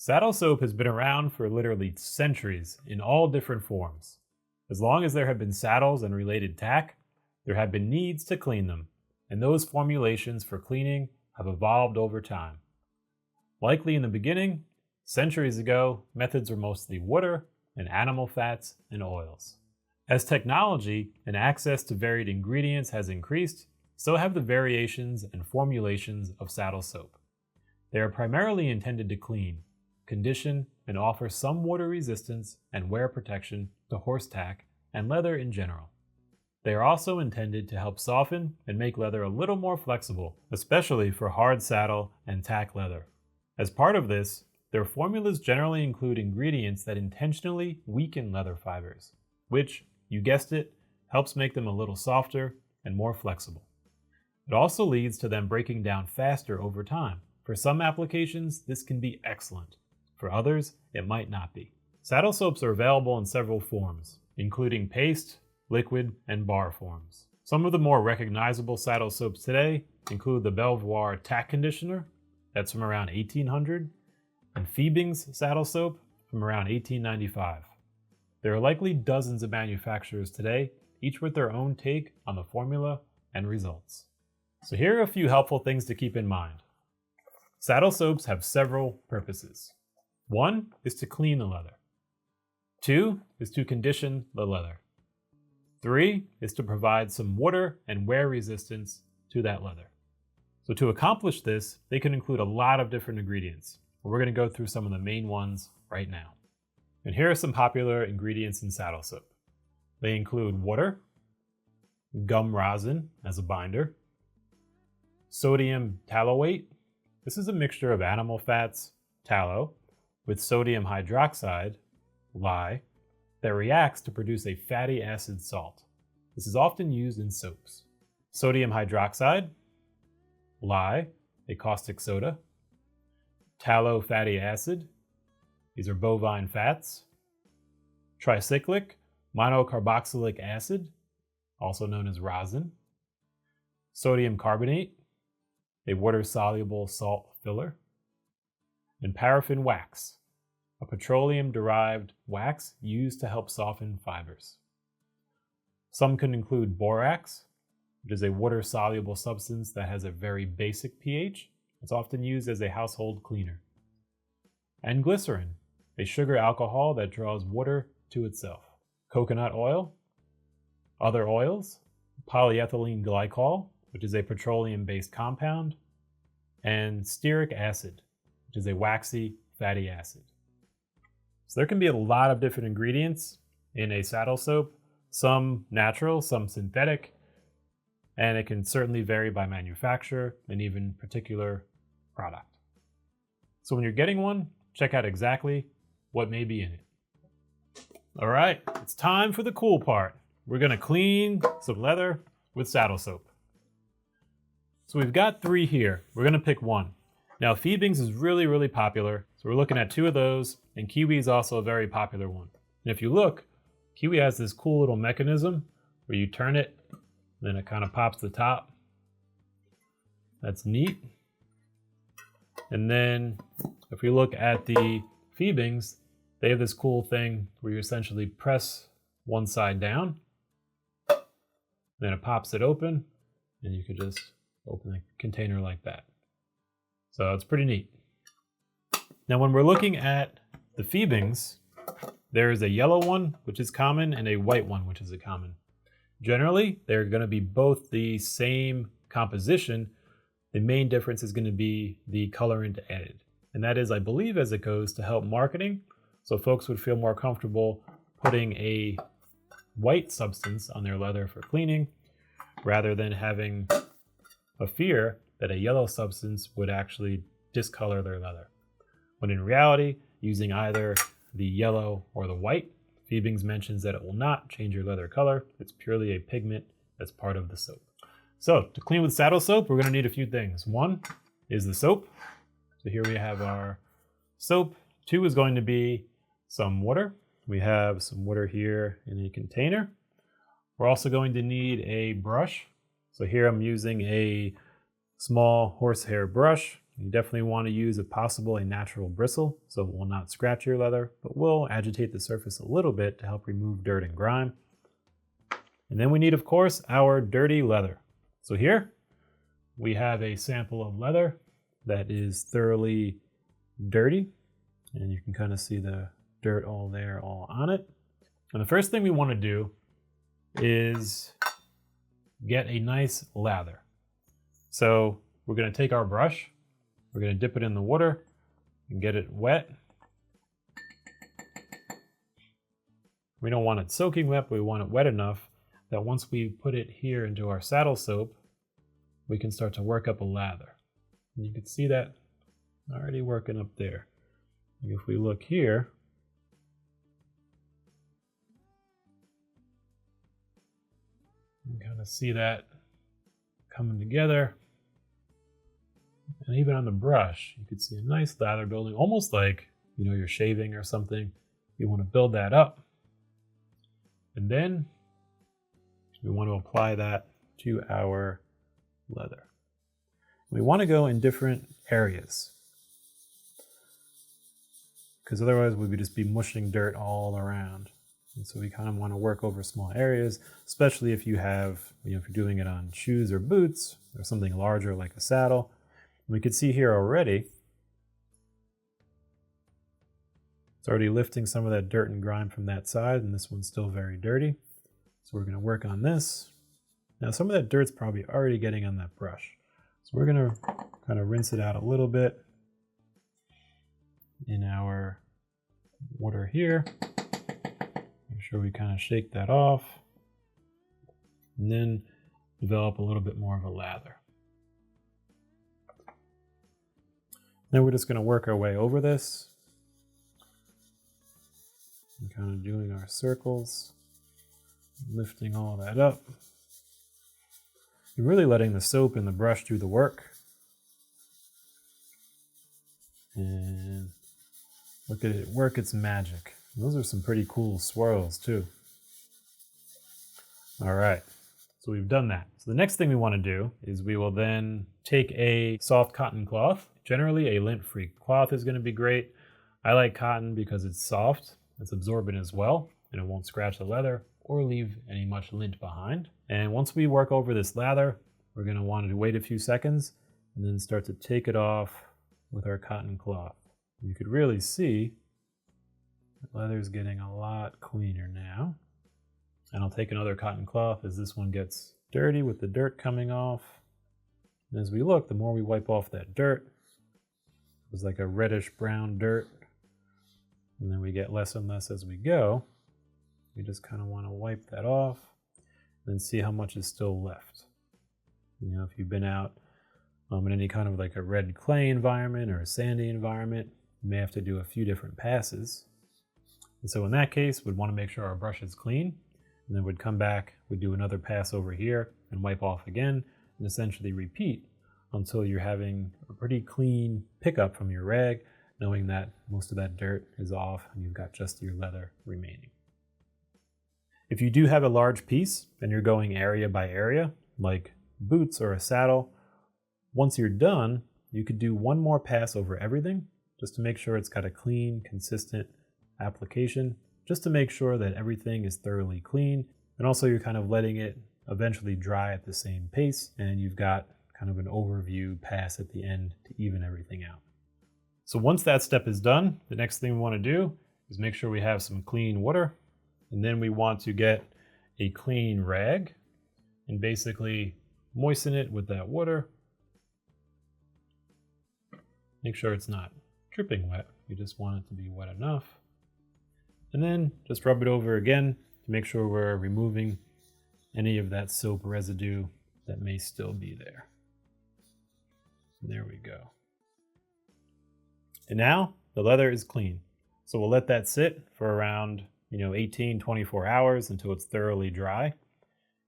Saddle soap has been around for literally centuries in all different forms. As long as there have been saddles and related tack, there have been needs to clean them, and those formulations for cleaning have evolved over time. Likely in the beginning, centuries ago, methods were mostly water and animal fats and oils. As technology and access to varied ingredients has increased, so have the variations and formulations of saddle soap. They are primarily intended to clean, condition, and offer some water resistance and wear protection to horse tack and leather in general. They are also intended to help soften and make leather a little more flexible, especially for hard saddle and tack leather. As part of this, their formulas generally include ingredients that intentionally weaken leather fibers, which, you guessed it, helps make them a little softer and more flexible. It also leads to them breaking down faster over time. For some applications, this can be excellent. For others, it might not be. Saddle soaps are available in several forms, including paste, liquid, and bar forms. Some of the more recognizable saddle soaps today include the Belvoir Tack Conditioner, that's from around 1800, and Fiebing's saddle soap from around 1895. There are likely dozens of manufacturers today, each with their own take on the formula and results. So here are a few helpful things to keep in mind. Saddle soaps have several purposes. 1 is to clean the leather. 2 is to condition the leather. 3 is to provide some water and wear resistance to that leather. So to accomplish this, they can include a lot of different ingredients. We're going to go through some of the main ones right now. And here are some popular ingredients in saddle soap. They include water, gum rosin as a binder, sodium tallowate. This is a mixture of animal fats, tallow, with sodium hydroxide, lye, that reacts to produce a fatty acid salt. This is often used in soaps. Sodium hydroxide, lye, a caustic soda, tallow fatty acid, these are bovine fats, tricyclic monocarboxylic acid, also known as rosin, sodium carbonate, a water-soluble salt filler, and paraffin wax, a petroleum-derived wax used to help soften fibers. Some can include borax, which is a water-soluble substance that has a very basic pH. It's often used as a household cleaner. And glycerin, a sugar alcohol that draws water to itself. Coconut oil, other oils, polyethylene glycol, which is a petroleum-based compound, and stearic acid, which is a waxy fatty acid. So there can be a lot of different ingredients in a saddle soap, some natural, some synthetic, and it can certainly vary by manufacturer and even particular product. So when you're getting one, check out exactly what may be in it. All right, it's time for the cool part. We're gonna clean some leather with saddle soap. So we've got 3 here. We're gonna pick one. Now Fiebing's is really popular, so we're looking at 2 of those, and Kiwi is also a very popular one. And if you look, Kiwi has this cool little mechanism where you turn it, then it kind of pops the top. That's neat. And then if we look at the Fiebing's, they have this cool thing where you essentially press one side down, then it pops it open, and you could just open the container like that. So it's pretty neat. Now when we're looking at the Fiebing's, there is a yellow one, which is common, and a white one, which is a common. Generally, they're going to be both the same composition. The main difference is going to be the colorant added. And that is, I believe, as it goes to help marketing, so folks would feel more comfortable putting a white substance on their leather for cleaning, rather than having a fear that a yellow substance would actually discolor their leather. When in reality, using either the yellow or the white, Fiebing's mentions that it will not change your leather color. It's purely a pigment that's part of the soap. So to clean with saddle soap, we're going to need a few things. 1 is the soap. So here we have our soap. 2 is going to be some water. We have some water here in a container. We're also going to need a brush. So here I'm using a small horsehair brush. You definitely want to use, if possible, a natural bristle so it will not scratch your leather, but will agitate the surface a little bit to help remove dirt and grime. And then we need, of course, our dirty leather. So here we have a sample of leather that is thoroughly dirty, and you can kind of see the dirt all there, all on it. And the first thing we want to do is get a nice lather. So we're going to take our brush, we're going to dip it in the water and get it wet. We don't want it soaking wet, but we want it wet enough that once we put it here into our saddle soap, we can start to work up a lather. And you can see that already working up there. If we look here, you can kind of see that coming together. And even on the brush, you can see a nice lather building, almost like, you're shaving or something. You want to build that up. And then we want to apply that to our leather. We want to go in different areas, because otherwise we would just be mushing dirt all around. And so we kind of want to work over small areas, especially if you have, if you're doing it on shoes or boots or something larger like a saddle. We could see here already, it's already lifting some of that dirt and grime from that side, and this one's still very dirty. So we're going to work on this. Now some of that dirt's probably already getting on that brush. So we're going to kind of rinse it out a little bit in our water here. Make sure we kind of shake that off, and then develop a little bit more of a lather. Then we're just going to work our way over this and kind of doing our circles, lifting all that up. You're really letting the soap and the brush do the work. And look at it work its magic. Those are some pretty cool swirls too. All right, so we've done that. So the next thing we want to do is we will then take a soft cotton cloth. Generally a lint-free cloth is going to be great. I like cotton because it's soft, it's absorbent as well, and it won't scratch the leather or leave any much lint behind. And once we work over this lather, we're going to want to wait a few seconds and then start to take it off with our cotton cloth. You could really see the leather's getting a lot cleaner now. And I'll take another cotton cloth as this one gets dirty with the dirt coming off. And as we look, the more we wipe off that dirt, it was like a reddish brown dirt, and then we get less and less as we go. We just kind of want to wipe that off and see how much is still left. If you've been out in any kind of like a red clay environment or a sandy environment, you may have to do a few different passes. And so in that case, we'd want to make sure our brush is clean, and then we'd come back, we'd do another pass over here and wipe off again, and essentially repeat until you're having a pretty clean pickup from your rag, knowing that most of that dirt is off and you've got just your leather remaining. If you do have a large piece and you're going area by area, like boots or a saddle, once you're done, you could do one more pass over everything just to make sure it's got a clean, consistent application, just to make sure that everything is thoroughly clean. And also you're kind of letting it eventually dry at the same pace, and you've got kind of an overview pass at the end to even everything out. So once that step is done, the next thing we want to do is make sure we have some clean water, and then we want to get a clean rag and basically moisten it with that water. Make sure it's not dripping wet, you just want it to be wet enough. And then just rub it over again to make sure we're removing any of that soap residue that may still be there. There we go. And now the leather is clean. So we'll let that sit for around 18, 24 hours until it's thoroughly dry.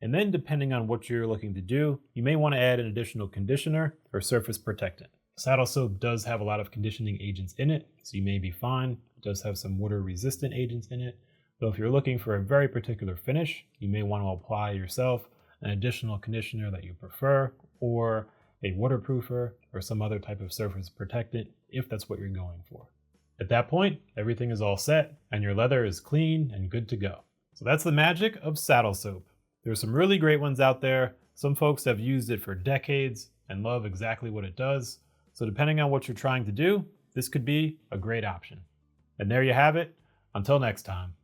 And then depending on what you're looking to do, you may want to add an additional conditioner or surface protectant. Saddle soap does have a lot of conditioning agents in it, so you may be fine. It does have some water resistant agents in it. But if you're looking for a very particular finish, you may want to apply yourself an additional conditioner that you prefer, or a waterproofer, or some other type of surface protectant if that's what you're going for. At that point, everything is all set and your leather is clean and good to go. So that's the magic of saddle soap. There's some really great ones out there. Some folks have used it for decades and love exactly what it does. So depending on what you're trying to do, this could be a great option. And there you have it. Until next time.